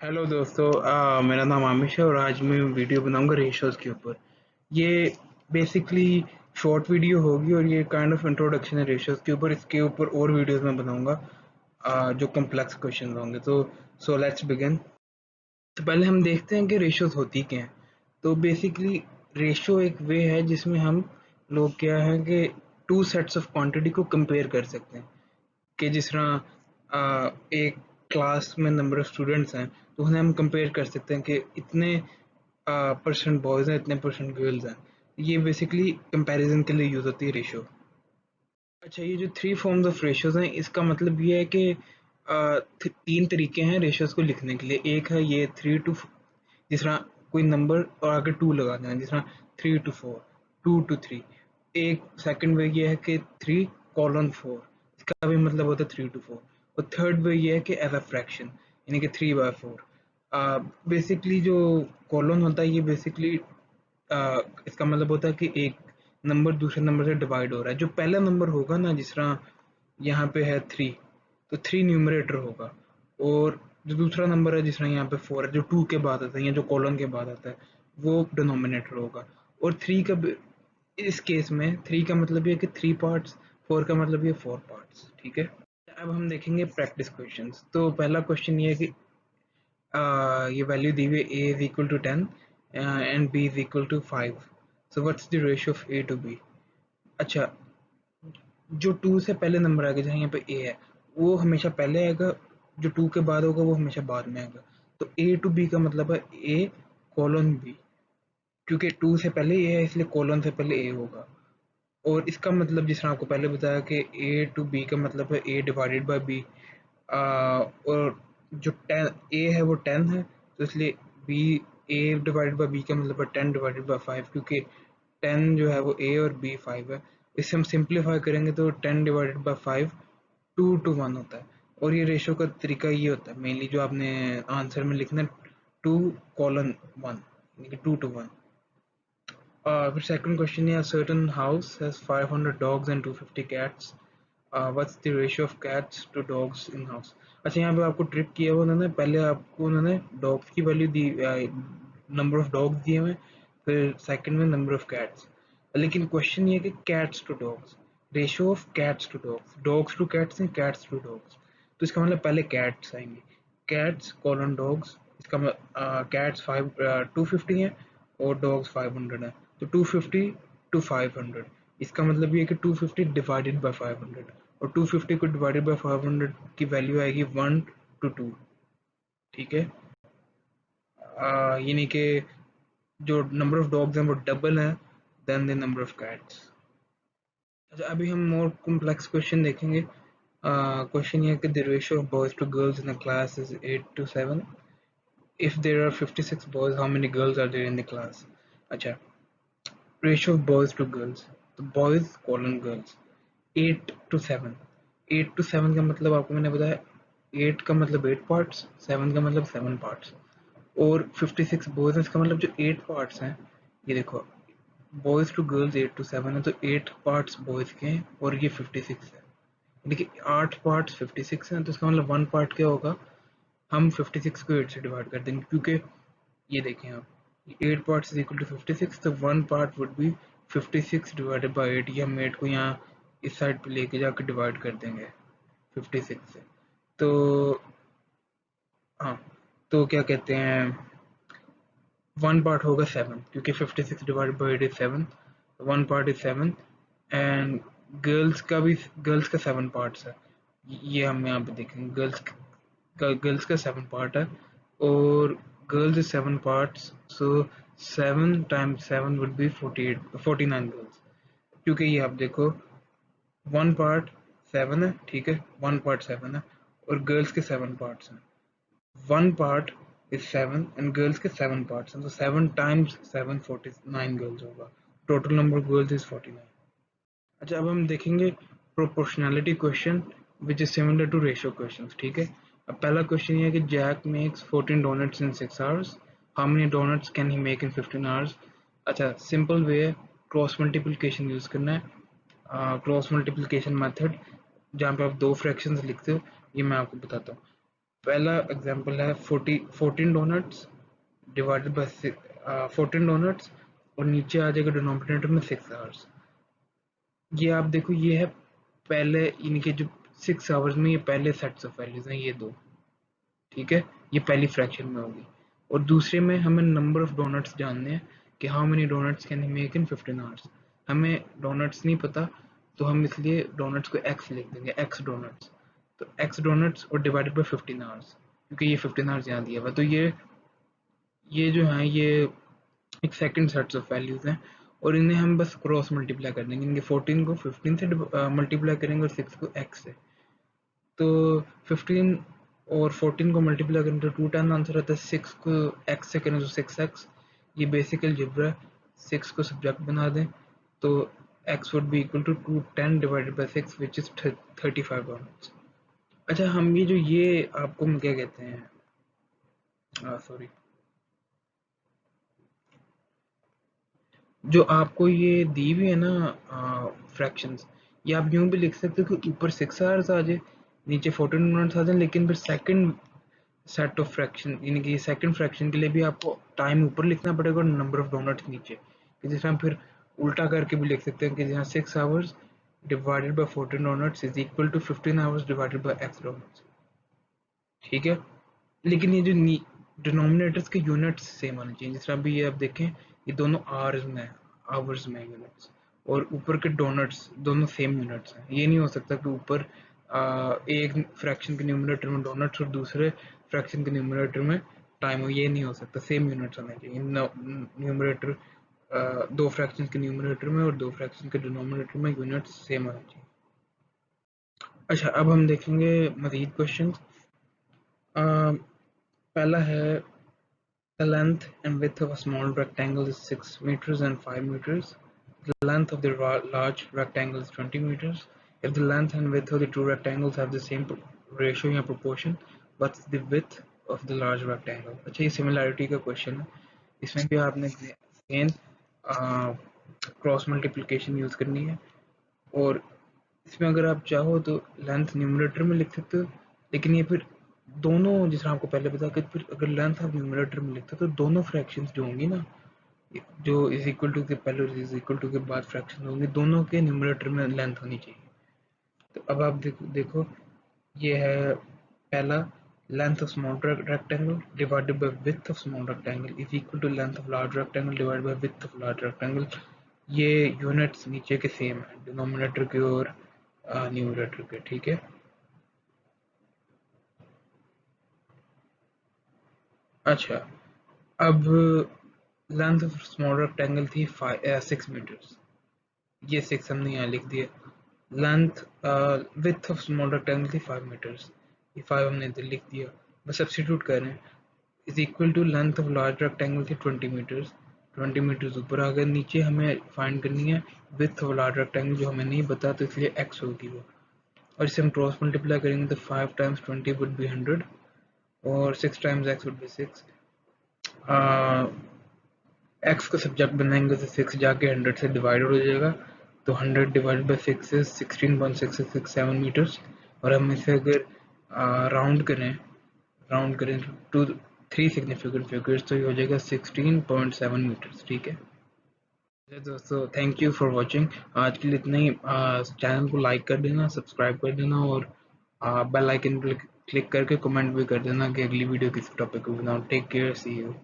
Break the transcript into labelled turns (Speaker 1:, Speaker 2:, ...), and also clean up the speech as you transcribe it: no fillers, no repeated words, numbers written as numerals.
Speaker 1: Hello दोस्तों, मेरा नाम आमिश है और आज मैं वीडियो बनाऊंगा रेशोज़ के ऊपर। ये बेसिकली शॉर्ट वीडियो होगी और ये काइंड ऑफ इंट्रोडक्शन है रेशोज़ के ऊपर। इसके ऊपर और वीडियोस मैं बनाऊंगा जो कॉम्प्लेक्स क्वेश्चन होंगे। तो सो लेट्स बिगिन। तो पहले हम देखते हैं कि रेशोज़ होती क्या हैं। तो बेसिकली रेशो एक वे है जिसमें हम लोग क्या है कि टू सेट्स ऑफ क्वांटिटी को कंपेयर कर सकते हैं। कि जिस तरह एक क्लास में नंबर ऑफ स्टूडेंट्स हैं, तो उन्हें हम कंपेयर कर सकते हैं कि इतने परसेंट बॉयज़ हैं, इतने परसेंट गर्ल्स हैं। ये बेसिकली कंपैरिजन के लिए यूज़ होती है रेशो। अच्छा, ये जो थ्री फॉर्म्स ऑफ रेशोज हैं, इसका मतलब ये है कि तीन तरीके हैं रेशोज को लिखने के लिए। एक है ये थ्री टू, जिस तरह कोई नंबर और आगे टू लगा देना, जिस तरह three two four, two two three. एक सेकंड वे ये है कि थ्री कॉलन फोर, इसका भी मतलब होता है थ्री टू फोर। और थर्ड वे ये है कि एज अ फ्रैक्शन, यानी कि थ्री बाय फोर। बेसिकली जो कॉलन होता है ये बेसिकली इसका मतलब होता है कि एक नंबर दूसरे नंबर से डिवाइड हो रहा है। जो पहला नंबर होगा ना, जिस तरह यहाँ पे है थ्री, तो थ्री न्यूमरेटर होगा। और जो दूसरा नंबर है जिस तरह यहाँ पे फोर है, जो टू के बाद आता है या जो कॉलन के बाद आता है, वो डिनोमिनेटर होगा। और थ्री का इस केस में थ्री का मतलब ये है कि थ्री पार्ट्स, फोर का मतलब ये फोर पार्ट्स। ठीक है। अब हम देखेंगे प्रैक्टिस क्वेश्चंस। तो पहला क्वेश्चन ये है कि ये वैल्यू दी हुई है, a is equal to 10 and b is equal to 5. So what's the ratio of a to b? अच्छा, जो 2 से पहले नंबर आएगा, जहाँ यहाँ पे a है, वो हमेशा पहले आएगा। जो 2 के बाद होगा वो हमेशा बाद में आएगा। तो a to b का मतलब है a कोलन b, क्योंकि 2 से पहले a है इसलिए कोलन से पहले a होगा। और इसका मतलब जिस तरह आपको पहले बताया कि a to b का मतलब है a डिवाइडेड बाय b। और जो टेन ए है वो 10 है, तो इसलिए B, A divided by B का मतलब है 10 डिवाइडेड बाई 5, क्योंकि 10 जो है वो ए और बी 5 है। इससे हम सिंप्लीफाई करेंगे तो 10 डिवाइडेड बाई 5 2 to 1 होता है। और ये रेशो का तरीका ये होता है मेनली, जो आपने आंसर में लिखना है, 2:1, यानी कि 2 to 1। फिर सेकंड क्वेश्चन है, certain house has 500 dogs and 250 cats. What's the ratio of cats to dogs in house. अच्छा, यहाँ पे आपको ट्रिक किया हुआ उन्होंने, पहले आपको उन्होंने डॉग्स की वैल्यू दी, नंबर ऑफ डॉग्स दिए हुए, फिर सेकंड में नंबर ऑफ कैट्स। लेकिन क्वेश्चन ये है कि cats to dogs, ratio of cats to dogs, dogs to cats and cats to dogs. तो इसका मतलब पहले कैट्स आएंगे, कैट्स कॉलन डॉग्स। इसका मतलब कैट्स 250 है और डॉग्स 500 है, तो 250 to 500। इसका मतलब ये है कि 250 डिवाइडेड बाय 500, और 250 को डिवाइडेड बाय 500 की वैल्यू आएगी 1 to 2। ठीक है। यानी कि जो नंबर ऑफ डॉग्स हैं वो डबल है then the number of cats. अच्छा, अभी हम मोर कॉम्प्लेक्स क्वेश्चन देखेंगे। क्वेश्चन ये है कि the ratio of boys to girls in a class is 8 to 7। If there are 56 boys, how many girls are there in the class. अच्छा, ratio of boys to girls, तो boys colon girls 8 to 7। 8 to 7 का मतलब आपको मैंने बताया, 8 का मतलब 8 parts, 7 का मतलब 7 पार्ट्स। और 56 बॉयज हैं, इसका मतलब जो 8 पार्ट्स हैं, ये देखो, बॉयज टू गर्ल्स 8 to 7 है, तो 8 पार्ट्स बॉयज के हैं और ये 56 है। देखिए 8 पार्ट्स 56 हैं, तो इसका मतलब 1 पार्ट क्या होगा, हम 56 को 8 से डिवाइड कर देंगे, क्योंकि ये देखें आप, 8 पार्ट्स इज इक्वल टू 56, तो 1 part would be 56 divided by 8। ये हम 8 को यहाँ इस साइड पे लेके जाकर डिवाइड कर देंगे 56 से। तो हाँ, तो क्या कहते हैं, 1 पार्ट होगा 7, क्योंकि 56 divided by 8 is 7। 1 part is 7। And girls का 7 पार्ट्स है। ये हम यहाँ पे देखेंगे, गर्ल्स का 7 पार्ट है, और girls is 7 parts, so 7 times 7 would be 49 girls. क्योंकि ये आप देखो, 1 पार्ट 7 है, ठीक है, 1 पार्ट 7 है, और गर्ल्स के 7 पार्ट्स हैं। 1 part is 7 and girls के 7 parts हैं, तो 7 times 7 49 girls होगा। Total number of girls is 49। अच्छा, अब हम देखेंगे proportionality question which is similar to ratio question. ठीक है। अब पहला क्वेश्चन ये है कि Jack makes 14 donuts in 6 hours, how many donuts can he make in 15 hours. अच्छा, सिंपल वे है, क्रॉस मल्टीप्लिकेशन यूज करना है। क्रॉस मल्टीप्लिकेशन मेथड, जहाँ पे आप दो फ्रैक्शंस लिखते हो, ये मैं आपको बताता हूँ। पहला एग्जांपल है 14 डोनट्स डिवाइडेड बाय 14 डोनट्स और नीचे आ जाएगा डिनोमिनेटर में 6 आवर्स। ये आप देखो, ये है पहले इनके जो 6 आवर्स में, ये पहले सेट्स ऑफ वैल्यूज हैं ये दो, ठीक है, ये पहली फ्रैक्शन में होगी। और दूसरे में हमें नंबर ऑफ डोनट्स जानने हैं कि how many donuts can he make in 15 hours. हमें डोनट्स नहीं पता, तो हम इसलिए डोनट्स को एक्स लिख देंगे, एक्स डोनट्स। तो एक्स डोनट्स और डिवाइडेड बाय 15 आवर्स, क्योंकि ये 15 आवर्स यहाँ दिया हुआ, तो ये जो है ये एक सेकंड सेट्स ऑफ वैल्यूज हैं, और इन्हें हम बस क्रॉस मल्टीप्लाई कर देंगे। इनके 14 को 15 से मल्टीप्लाई करेंगे और 6 को x से। तो 15 और 14 को मल्टीप्लाई करें तो 210 आंसर आता है। 6 को x से करें तो 6x। ये बेसिक अलजेब्रा है। 6 को सब्जेक्ट बना दें तो x would be equal to 210 divided by 6 which is 35 dollars. अच्छा, हम ये आपको हम क्या कहते हैं, सॉरी, जो आपको ये दी हुई है ना फ्रैक्शंस, ये आप यूं भी लिख सकते हो कि ऊपर 6 आवर्स आ जाए, नीचे 14 मिनट्स आ जाए, लेकिन फिर सेकंड सेट ऑफ फ्रैक्शन यानी कि सेकंड फ्रैक्शन के लिए भी आपको टाइम ऊपर लिखना पड़ेगा और नंबर ऑफ डोनट्स नीचे, कि जैसे हम फिर उल्टा करके भी लिख सकते हैं कि जहाँ 6 hours divided by 14 donuts is equal to 15 hours divided by x donuts, ठीक है। लेकिन ये जो डिनोमिनेटर्स के यूनिट्स सेम होने चाहिए। जिस तरह अभी ये आप देखें, ये दोनों आवर्स में यूनिट्स, और ऊपर के डोनट्स दोनों सेम यूनिट्स हैं। ये नहीं हो सकता कि ऊपर एक फ्रैक्शन के न्यूमरेटर में डोनट्स और दूसरे फ्रैक्शन के न्यूमरेटर में टाइम हो, ये नहीं हो सकता। सेम यूनिट्स होने चाहिए न्यूमरेटर, दो फ्रैक्शन के न्यूमरेटर में और दो फ्रैक्शन के डिनोमिनेटर में यूनिट्स सेम होने चाहिए। अच्छा, अब हम देखेंगे मजीद क्वेश्चन। पहला है the length and width of a small rectangle is 6 meters and 5 meters. The length of the large rectangle is 20 meters. If the length and width of the two rectangles have the same ratio या proportion, what's the width of the large rectangle? अच्छा, ये similarity का question है। इसमें भी आपने again cross multiplication use करनी है, और इसमें अगर आप चाहो तो लेंथ न्यूमरेटर में लिख सकते हो, लेकिन ये फिर दोनों, जिस तरह आपको पहले बताया कि फिर अगर लेंथ आप न्यूमरेटर में लिखते हो तो दोनों फ्रैक्शंस जो होंगी ना, जो इज इक्वल टू के पहले और इज इक्वल टू के बाद फ्रैक्शन होंगे, दोनों के न्यूमरेटर में लेंथ होनी चाहिए। तो अब आप देखो ये है पहला, length of small rectangle divided by width of small rectangle is equal to length of large rectangle divided by width of large rectangle. ये यूनिट्स नीचे के सेम है, डिनोमिनेटर के और न्यूमरेटर के, ठीक है। अच्छा, अब लेंथ ऑफ स्मॉल रेक्टेंगल थी 6 मीटर्स, ये 6 हमने यहाँ लिख दिया। Length width of small rectangle थी 5 मीटर्स, ये 5 हमने इधर लिख दिया। बस सब्स्टिट्यूट करें, is equal to length of large rectangle थी 20 मीटर्स, 20 मीटर्स ऊपर आ गए। नीचे हमें फाइंड करनी है विड्थ ऑफ लार्ज रेक्टेंगल, जो हमें नहीं पता, तो इसलिए x होगी वो, और इसे हम क्रॉस मल्टीप्लाई करेंगे तो 5 टाइम्स 20 वुड बी 100 और 6 times x would be 6। x को सब्जेक्ट बनाएंगे तो 6 जाके 100 से डिवाइड हो जाएगा, तो 100 डिवाइड बाई 6 इज 16.667 मीटर्स। और हम इसे अगर राउंड करें टू 3 सिग्निफिकेंट फिगर्स तो ये हो जाएगा 16.7 मीटर्स, ठीक है। दोस्तों, थैंक यू फॉर वॉचिंग। आज के लिए इतना ही। चैनल को लाइक कर देना, सब्सक्राइब कर देना, और बेल आइकन पर क्लिक करके कमेंट भी कर देना कि अगली वीडियो किस टॉपिक को बनाऊं। Take care, see you.